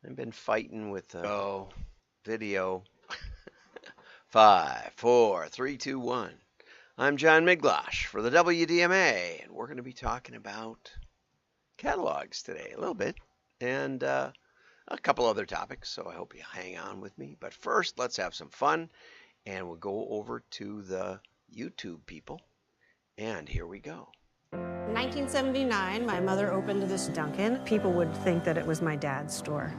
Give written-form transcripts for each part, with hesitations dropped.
I've been fighting with video. 5, 4, 3, 2, 1. I'm John Miglosh for the WDMA, and we're going to be talking about catalogs today a little bit, and a couple other topics, so I hope you hang on with me. But first, let's have some fun, and we'll go over to the YouTube people, and here we go. In 1979, my mother opened this Dunkin'. People would think that it was my dad's store.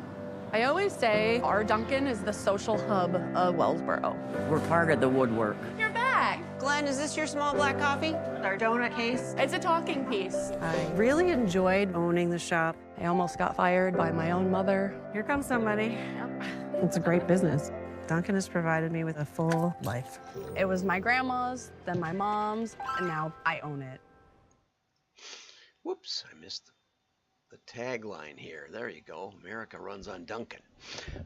I always say our Dunkin' is the social hub of Wellsboro. We're part of the woodwork. You're back. Glenn, is this your small black coffee? Our donut case? It's a talking piece. I really enjoyed owning the shop. I almost got fired by my own mother. Here comes somebody. It's a great business. Dunkin' has provided me with a full life. It was my grandma's, then my mom's, and now I own it. Whoops, I missed the tagline here. There you go. America runs on Dunkin'.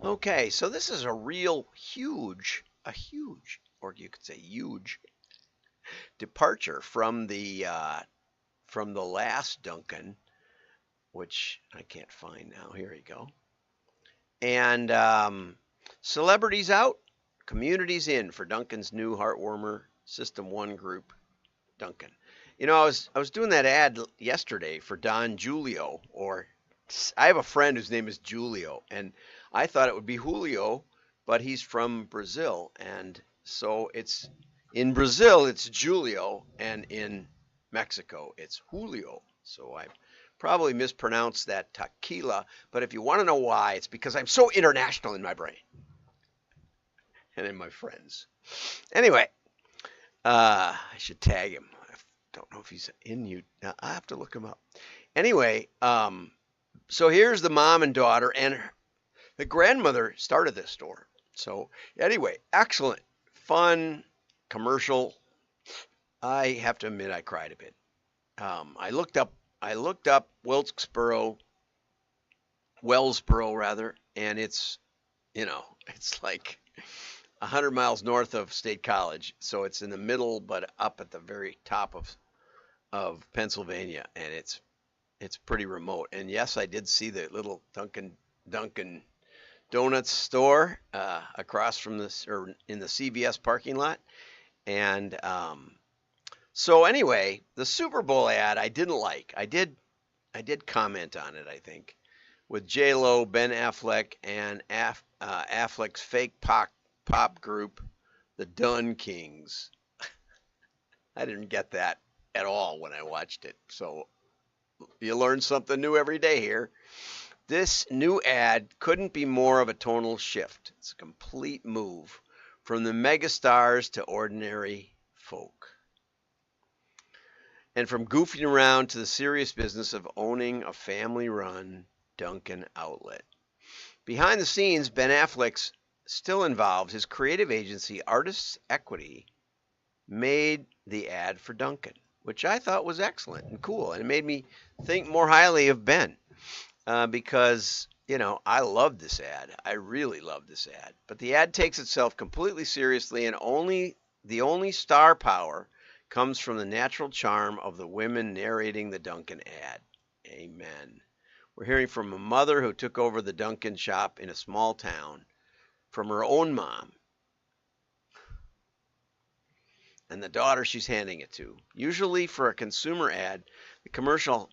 Okay, so this is a real huge, or you could say huge, departure from the last Dunkin', which I can't find now. Here you go. And celebrities out, communities in for Dunkin's new heartwarmer System 1 group, Dunkin'. You know, I was doing that ad yesterday for Don Julio, or I have a friend whose name is Julio, and I thought it would be Julio, but he's from Brazil, and so it's in Brazil it's Julio, and in Mexico it's Julio. So I probably mispronounced that tequila, but if you want to know why, it's because I'm so international in my brain and in my friends. Anyway, I should tag him. Don't know if he's in you. I have to look him up. Anyway, so here's the mom and daughter, and the grandmother started this store. So anyway, excellent, fun commercial. I have to admit I cried a bit. I looked up Wellsboro rather, and it's like 100 miles north of State College, so it's in the middle, but up at the very top of Pennsylvania, and it's pretty remote. And yes, I did see the little Dunkin' Donuts store across from this, or in the CVS parking lot. And so anyway, the Super Bowl ad I didn't like. I did comment on it, I think, with J-Lo, Ben Affleck, and Affleck's fake pop group, the Dunkings. I didn't get that at all when I watched it. So you learn something new every day here. This new ad couldn't be more of a tonal shift. It's a complete move from the megastars to ordinary folk. And from goofing around to the serious business of owning a family-run Dunkin' outlet. Behind the scenes, Ben Affleck's still involved. His creative agency, Artists Equity, made the ad for Dunkin', which I thought was excellent and cool. And it made me think more highly of Ben because, I love this ad. I really love this ad. But the ad takes itself completely seriously, and the only star power comes from the natural charm of the women narrating the Dunkin' ad. Amen. We're hearing from a mother who took over the Dunkin' shop in a small town from her own mom, and the daughter she's handing it to. Usually for a consumer ad, the commercial,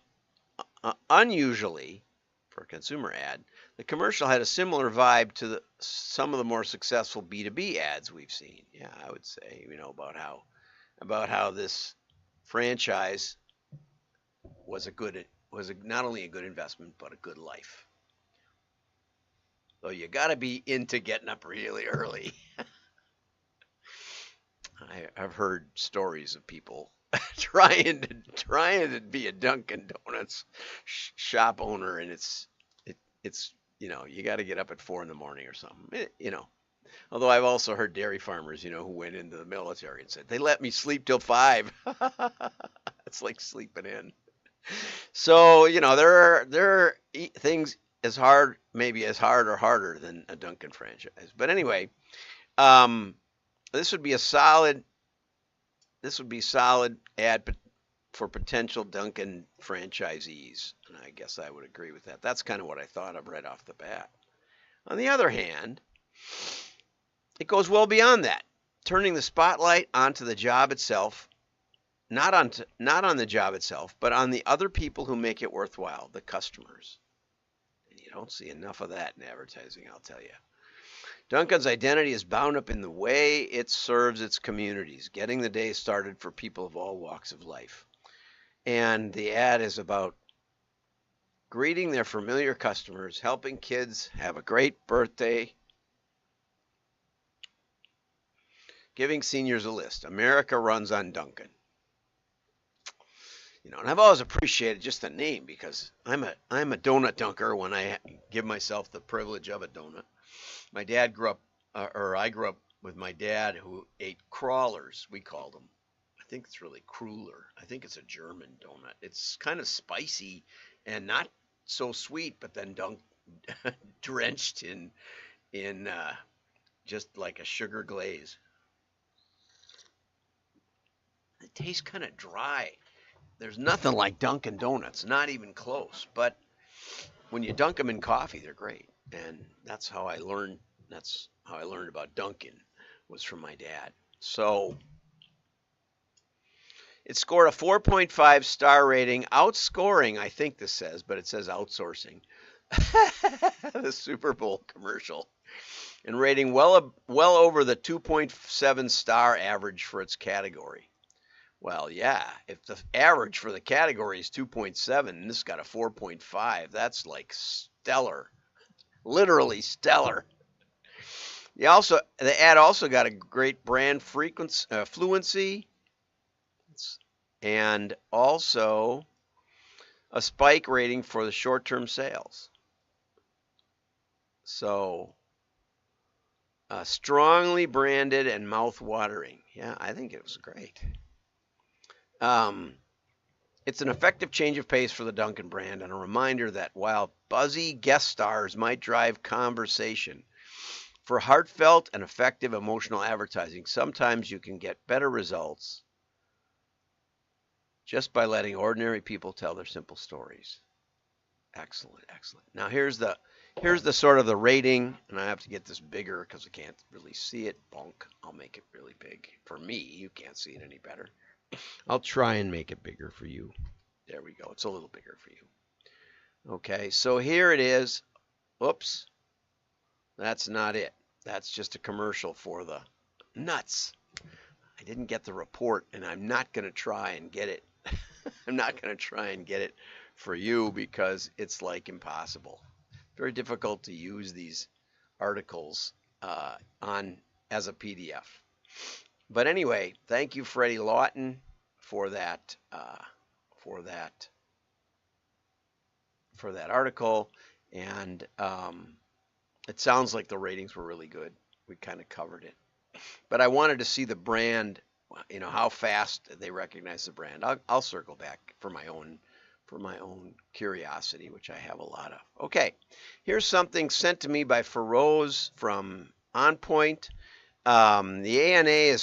unusually for a consumer ad, the commercial had a similar vibe to some of the more successful B2B ads we've seen. Yeah, I would say, about how this franchise was not only a good investment, but a good life. So you got to be into getting up really early. I've heard stories of people trying to be a Dunkin' Donuts shop owner, and it's you got to get up at 4 in the morning or something. Although I've also heard dairy farmers, who went into the military and said they let me sleep till 5. It's like sleeping in. So there are things as hard or harder than a Dunkin' franchise. But anyway, this would be solid ad for potential Dunkin' franchisees, and I guess I would agree with that. That's kind of what I thought of right off the bat. On the other hand, it goes well beyond that, turning the spotlight onto the job itself, not on the job itself, but on the other people who make it worthwhile, the customers. And you don't see enough of that in advertising, I'll tell you. Dunkin's identity is bound up in the way it serves its communities, getting the day started for people of all walks of life. And the ad is about greeting their familiar customers, helping kids have a great birthday, giving seniors a list. America runs on Dunkin. You know, and I've always appreciated just the name because I'm a donut dunker when I give myself the privilege of a donut. My dad grew up, or I grew up with my dad who ate crawlers, we called them. I think it's really cruller. I think it's a German donut. It's kind of spicy and not so sweet, but then drenched in just like a sugar glaze. It tastes kind of dry. There's nothing like Dunkin' Donuts, not even close. But when you dunk them in coffee, they're great. And that's how I learned. That's how I learned about Dunkin', was from my dad. So it scored a 4.5 star rating, outscoring, I think this says, but it says outsourcing, the Super Bowl commercial, and rating well over the 2.7 star average for its category. Well, yeah, if the average for the category is 2.7 and this got a 4.5, that's like stellar, literally stellar. The ad also got a great brand fluency, and also a spike rating for the short-term sales. So, strongly branded and mouth-watering. Yeah, I think it was great. It's an effective change of pace for the Dunkin' brand and a reminder that while buzzy guest stars might drive conversation, for heartfelt and effective emotional advertising, sometimes you can get better results just by letting ordinary people tell their simple stories. Excellent, excellent. Now here's the sort of the rating, and I have to get this bigger because I can't really see it. Bonk. I'll make it really big. For me, you can't see it any better. I'll try and make it bigger for you. There we go. It's a little bigger for you. Okay, so here it is. Oops. That's not it. That's just a commercial for the nuts. I didn't get the report, and I'm not going to try and get it. I'm not going to try and get it for you because it's like impossible. Very difficult to use these articles as a PDF. But anyway, thank you, Freddie Lawton, for that article, and it sounds like the ratings were really good. We kind of covered it, but I wanted to see the brand, you know, how fast they recognize the brand. I'll circle back for my own curiosity, which I have a lot of. Okay, here's something sent to me by Feroz from On Point. The ANA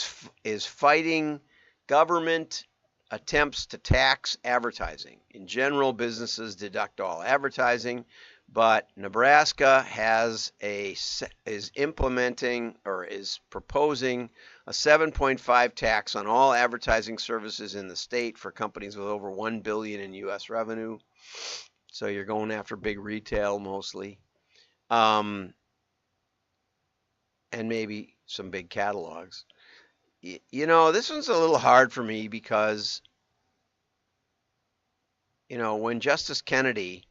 is fighting government attempts to tax advertising. In general, businesses deduct all advertising, but Nebraska is implementing or is proposing a 7.5 tax on all advertising services in the state for companies with over $1 billion in U.S. revenue. So you're going after big retail mostly, and maybe some big catalogs. You know, this one's a little hard for me because, you know, when Justice Kennedy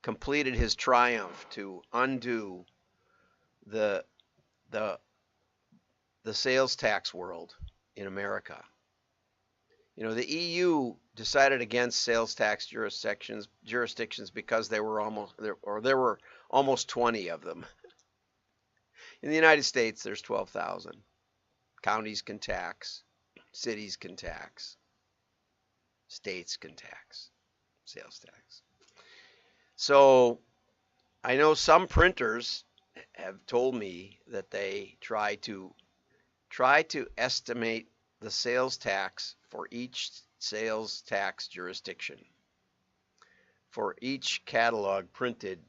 completed his triumph to undo the sales tax world in America, you know, the EU decided against sales tax jurisdictions because there were almost 20 of them. In the United States, there's 12,000. Counties can tax, cities can tax, states can tax, sales tax. So I know some printers have told me that they try to estimate the sales tax for each sales tax jurisdiction. for each catalog printed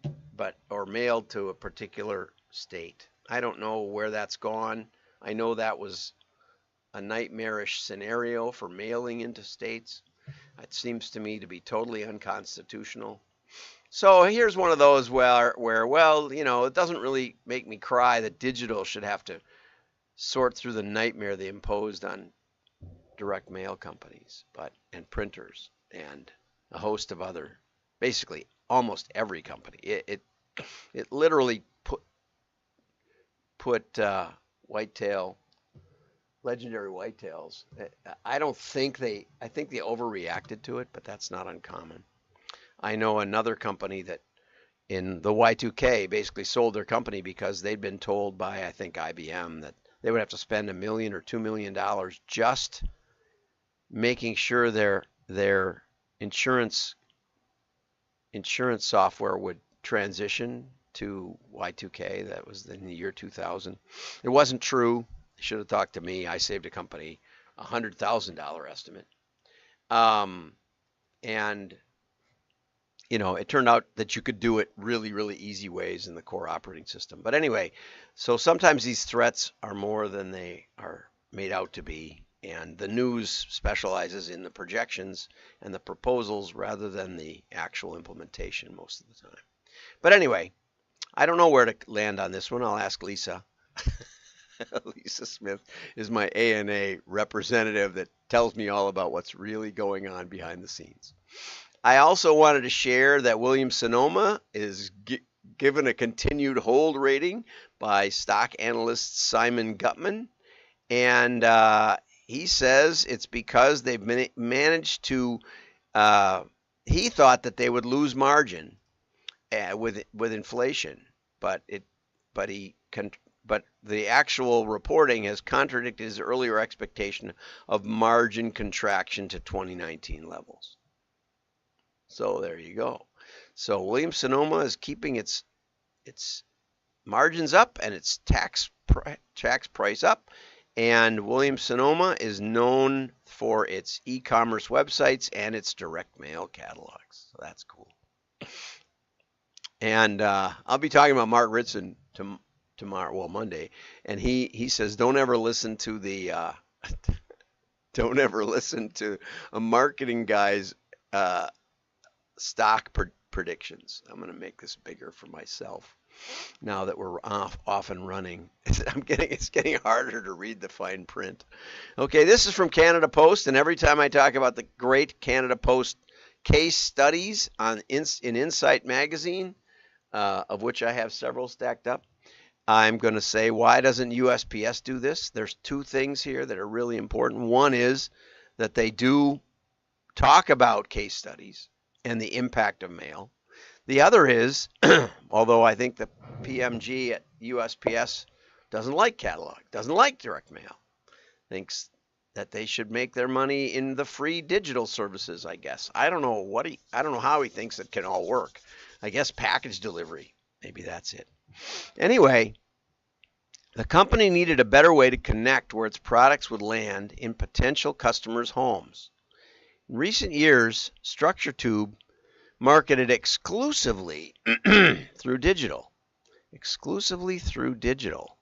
or mailed to a particular state. I don't know where that's gone. I know that was a nightmarish scenario for mailing into states. It seems to me to be totally unconstitutional. So here's one of those where well, you know, it doesn't really make me cry that digital should have to sort through the nightmare they imposed on direct mail companies, and printers and a host of other, basically almost every company. It literally put legendary whitetails. I think they overreacted to it, but that's not uncommon. I know another company that in the Y2K basically sold their company because they'd been told by, I think, IBM that they would have to spend $1 million or $2 million just making sure their insurance software would transition to Y2K. That was in the year 2000. It wasn't true. They should have talked to me. I saved a company a $100,000 estimate. And you know, it turned out that you could do it really, really easy ways in the core operating system. But anyway, so sometimes these threats are more than they are made out to be. And the news specializes in the projections and the proposals rather than the actual implementation most of the time. But anyway, I don't know where to land on this one. I'll ask Lisa. Lisa Smith is my ANA representative that tells me all about what's really going on behind the scenes. I also wanted to share that Williams-Sonoma is given a continued hold rating by stock analyst Simon Gutman. And he says it's because they've managed to, he thought that they would lose margin with inflation, but the actual reporting has contradicted his earlier expectation of margin contraction to 2019 levels. So there you go. So Williams-Sonoma is keeping its margins up and its tax price up. And Williams-Sonoma is known for its e-commerce websites and its direct mail catalogs. So that's cool. And I'll be talking about Mark Ritson tomorrow, well, Monday. And he says, don't ever listen to a marketing guy's stock predictions. I'm going to make this bigger for myself now that we're off and running. It's getting harder to read the fine print. Okay, this is from Canada Post, and every time I talk about the great Canada Post case studies in Insight magazine, of which I have several stacked up, I'm going to say, why doesn't USPS do this? There's two things here that are really important. One is that they do talk about case studies and the impact of mail. The other is, although I think the PMG at USPS doesn't like catalog, doesn't like direct mail, thinks that they should make their money in the free digital services, I guess. I don't know how he thinks it can all work. I guess package delivery, maybe that's it. Anyway, the company needed a better way to connect where its products would land in potential customers' homes. In recent years, StructureTube marketed exclusively through digital. Exclusively through digital.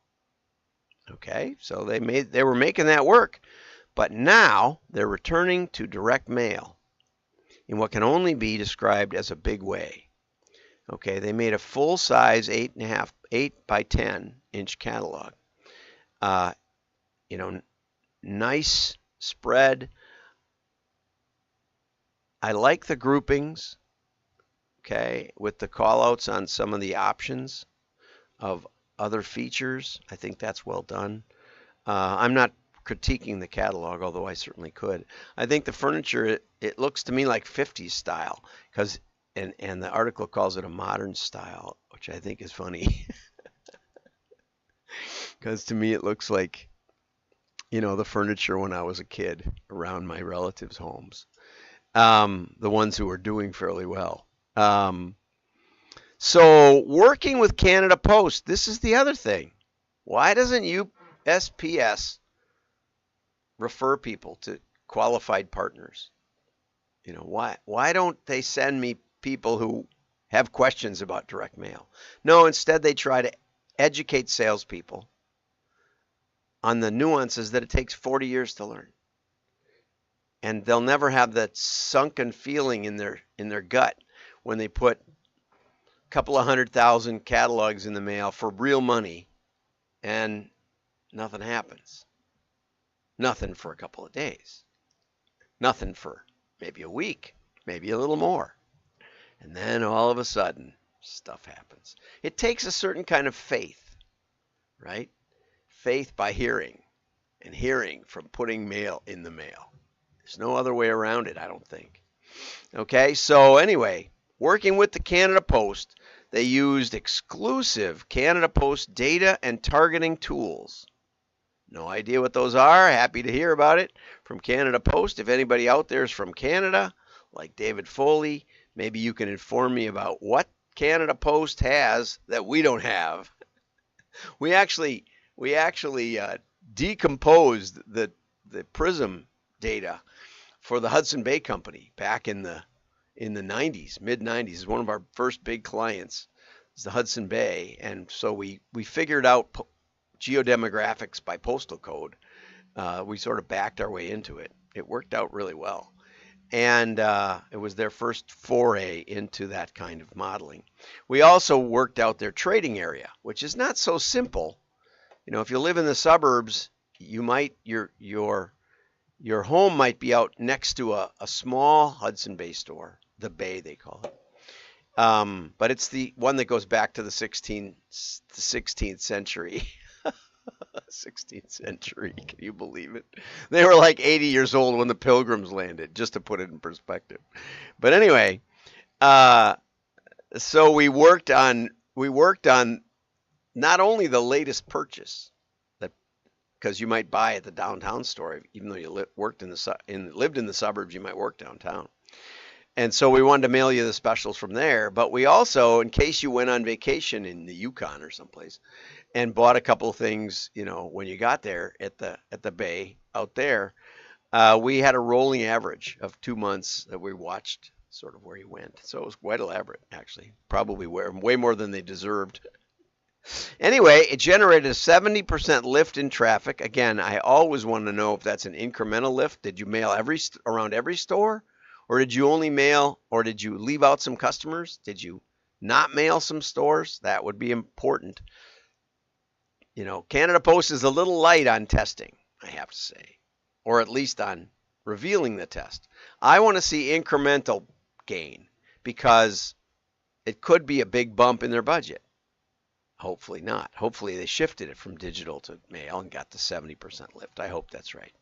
Okay, so they were making that work, but now they're returning to direct mail in what can only be described as a big way. Okay, they made a full-size 8 by 10 inch catalog. Nice spread. I like the groupings, okay, with the call-outs on some of the options of other features. I think that's well done. I'm not critiquing the catalog, although I certainly could. I think the furniture, it looks to me like 50s style, and the article calls it a modern style, which I think is funny. Because to me it looks like, the furniture when I was a kid around my relatives' homes. The ones who are doing fairly well. So working with Canada Post, this is the other thing. Why doesn't USPS refer people to qualified partners? Why don't they send me people who have questions about direct mail. No, instead they try to educate salespeople on the nuances that it takes 40 years to learn. And they'll never have that sunken feeling in their gut when they put a couple of 100,000 catalogs in the mail for real money and nothing happens. Nothing for a couple of days. Nothing for maybe a week, maybe a little more. And then all of a sudden, stuff happens. It takes a certain kind of faith, right? Faith by hearing, and hearing from putting mail in the mail. There's no other way around it, I don't think. Okay, so anyway, working with the Canada Post, they used exclusive Canada Post data and targeting tools. No idea what those are. Happy to hear about it from Canada Post. If anybody out there is from Canada, like David Foley, maybe you can inform me about what Canada Post has that we don't have. We actually decomposed the Prism data for the Hudson Bay Company back in the 90s, mid-90s. Is one of our first big clients. It's the Hudson Bay, and so we figured out geodemographics by postal code. We sort of backed our way into it. It worked out really well. And it was their first foray into that kind of modeling. We also worked out their trading area, which is not so simple. You know, if you live in the suburbs, you might your home might be out next to a small Hudson Bay store, the Bay they call it. But it's the one that goes back to the 16th century. 16th century, can you believe it? They were like 80 years old when the Pilgrims landed, just to put it in perspective. But anyway, so we worked on not only the latest purchase, that because you might buy at the downtown store, even though you lived in the suburbs, you might work downtown. And so we wanted to mail you the specials from there, but we also, in case you went on vacation in the Yukon or someplace and bought a couple of things, you know, when you got there at the Bay out there, we had a rolling average of 2 months that we watched sort of where you went. So it was quite elaborate, actually, probably way more than they deserved. Anyway, it generated a 70% lift in traffic. Again, I always want to know if that's an incremental lift. Did you mail around every store? Or did you only mail, or did you leave out some customers? Did you not mail some stores? That would be important. You know, Canada Post is a little light on testing, I have to say, or at least on revealing the test. I want to see incremental gain because it could be a big bump in their budget. Hopefully not. Hopefully they shifted it from digital to mail and got the 70% lift. I hope that's right.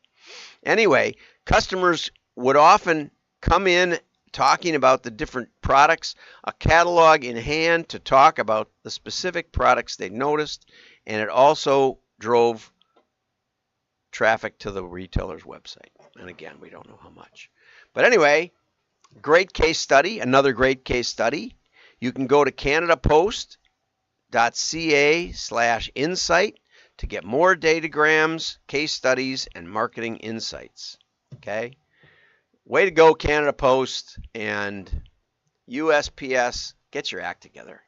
Anyway, customers would often come in talking about the different products, a catalog in hand to talk about the specific products they noticed, and it also drove traffic to the retailer's website. And again, we don't know how much. But anyway, great case study, another great case study. You can go to canadapost.ca/insight to get more datagrams, case studies, and marketing insights. Okay? Way to go, Canada Post and USPS. Get your act together.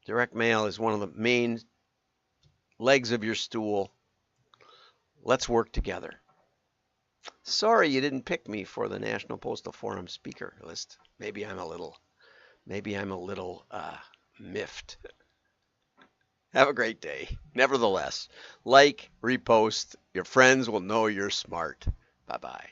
Direct mail is one of the main legs of your stool. Let's work together. Sorry you didn't pick me for the National Postal Forum speaker list. Maybe I'm a little miffed. Have a great day. Nevertheless, like, repost. Your friends will know you're smart. Bye-bye.